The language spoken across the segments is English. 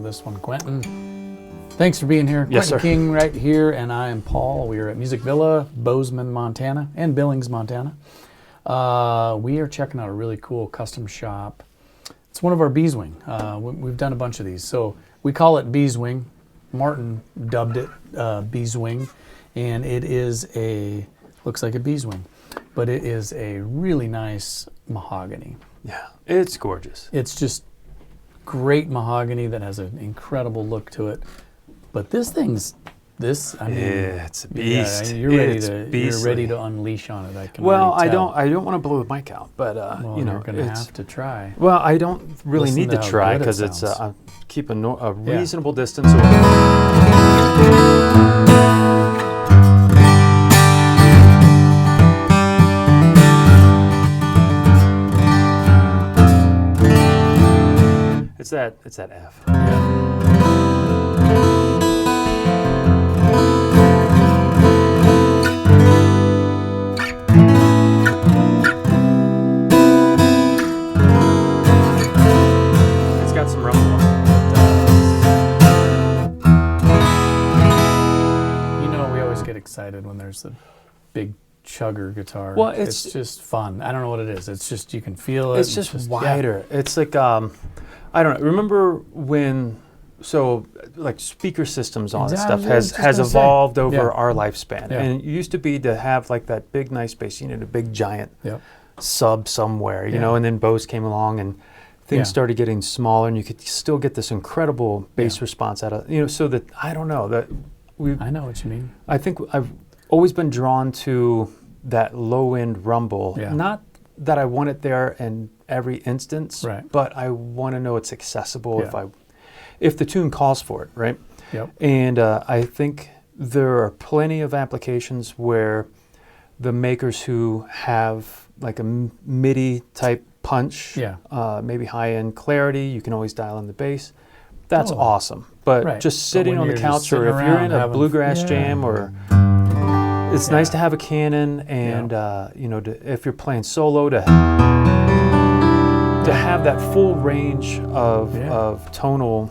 This one, Quentin. Thanks for being here. Yes, Quentin sir. King right here, and I am Paul. We are at Music Villa, Bozeman, Montana, and Billings, Montana. We are checking out a really cool custom shop. It's one of our Beeswing. We've done a bunch of these. So we call it Beeswing. Martin dubbed it Beeswing, and it is looks like a Beeswing, but it is a really nice mahogany. Yeah, it's gorgeous. It's just great mahogany that has an incredible look to it, but I mean, yeah, it's a beast. Yeah, you're ready to unleash on it. I can. Well, already tell. I don't want to blow the mic out, but Well, you're going to have to try. Well, I don't really Listen need to to how try good it because it's sounds. I keep a reasonable distance. It's that F. It's got some rumble. You know, we always get excited when there's a big chugger guitar. Well, it's just fun. I don't know what it is. It's just, you can feel it. It's just wider. Yeah. It's like I don't know. Remember when, like speaker systems on Exactly. stuff has evolved over our lifespan. Yeah. And it used to be to have like that big, nice bass, you know, the big giant Yep. sub somewhere, you know, and then Bose came along and things started getting smaller and you could still get this incredible bass response out of, you know, so that, I don't know, that I know what you mean. I think I've always been drawn to that low end rumble. Yeah. Not that I want it there in every instance, Right. but I want to know it's accessible Yeah. if the tune calls for it, right? Yep. And I think there are plenty of applications where the makers who have like a MIDI type punch, maybe high end clarity, you can always dial in the bass. That's awesome. But just sitting on the couch, or if you're in a bluegrass jam, or it's nice to have a Canon, and you know, if you're playing solo, to have that full range of tonal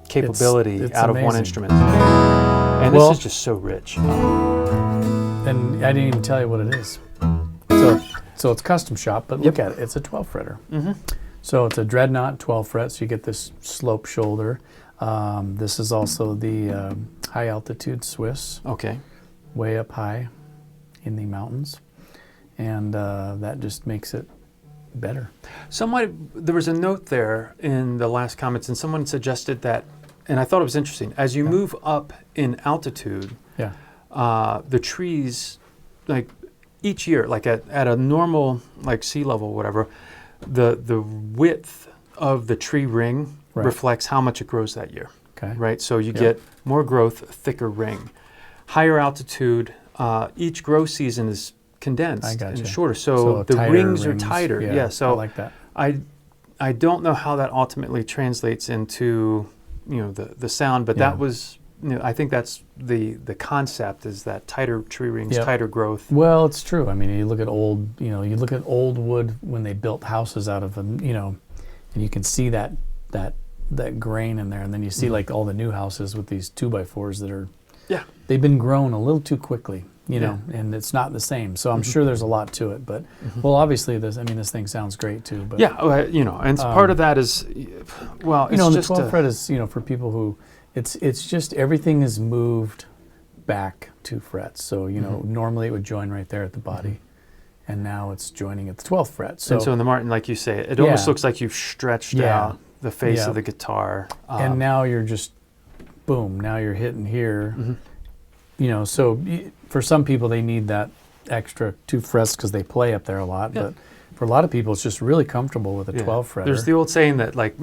capability it's out of amazing. one instrument. And this is just so rich. And I didn't even tell you what it is. So it's custom shop, but look at it. It's a 12 fretter. Mm-hmm. So it's a Dreadnought 12 fret, so you get this slope shoulder. This is also the high altitude Swiss. Okay. Way up high in the mountains. And that just makes it better. There was a note there in the last comments, and someone suggested that, and I thought it was interesting, as you move up in altitude, the trees, like each year, like at a normal, like sea level, whatever, the width of the tree ring reflects how much it grows that year. Okay. Right? So you get more growth, thicker ring. Higher altitude, each growth season is condensed and shorter. So the rings are tighter. Yeah, so I like that. I don't know how that ultimately translates into, you know, the sound, but that was, you know, I think that's the concept, is that tighter tree rings, tighter growth. Well, it's true. I mean, you look at old wood when they built houses out of them, you know, and you can see that grain in there, and then you see like all the new houses with these 2x4s that are they've been grown a little too quickly, you know, and it's not the same. So I'm sure there's a lot to it, but well, obviously this thing sounds great too. But you know, and part of that is, well, you know, it's the just 12 fret is, you know, for people who it's just everything is moved back 2 frets. So you know, normally it would join right there at the body. And now it's joining at the 12th fret. So in the Martin, like you say, it almost looks like you've stretched out the face of the guitar. And now you're just, boom, now you're hitting here. You know, so for some people, they need that extra 2 frets because they play up there a lot. But for a lot of people, it's just really comfortable with a 12 fretter. There's the old saying that, like,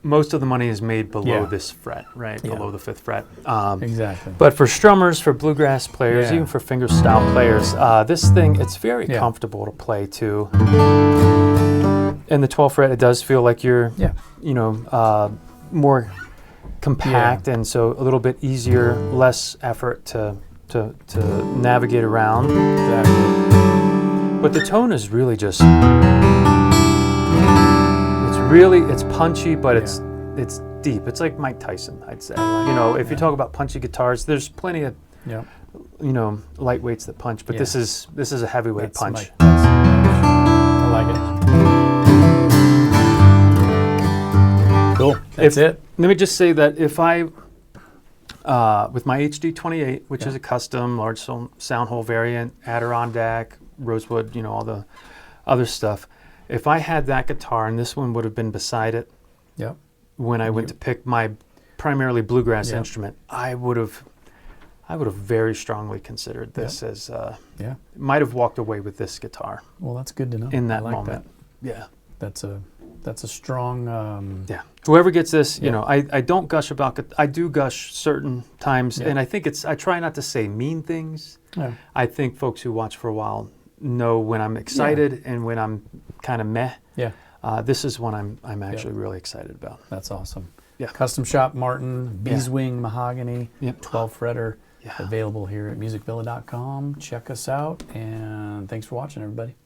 most of the money is made below this fret, right? Below the 5th fret. Exactly. But for strummers, for bluegrass players, even for fingerstyle players, this thing, it's very comfortable to play to. In the 12th fret, it does feel like you're, you know, more compact, and so a little bit easier, less effort to navigate around. Exactly. But the tone is really just, it's punchy, but it's deep. It's like Mike Tyson, I'd say. You know, if you talk about punchy guitars, there's plenty of, you know, lightweights that punch, but this is a heavyweight punch. Mike Tyson. I like it. Cool. That's it. Let me just say that if I, with my HD28, which is a custom large sound hole variant, Adirondack, Rosewood, you know, all the other stuff, if I had that guitar and this one would have been beside it, when I went to pick my primarily bluegrass instrument, I would have very strongly considered this as might have walked away with this guitar. Well, that's good to know. In that I like moment. That. That's a strong Whoever gets this, you know, I don't gush about I do gush certain times, and I think I try not to say mean things. I think folks who watch for a while know when I'm excited and when I'm kind of meh. This is one I'm actually really excited about. That's awesome. Custom Shop Martin, Beeswing Mahogany, 12 fretter, available here at musicvilla.com. Check us out, and thanks for watching, everybody.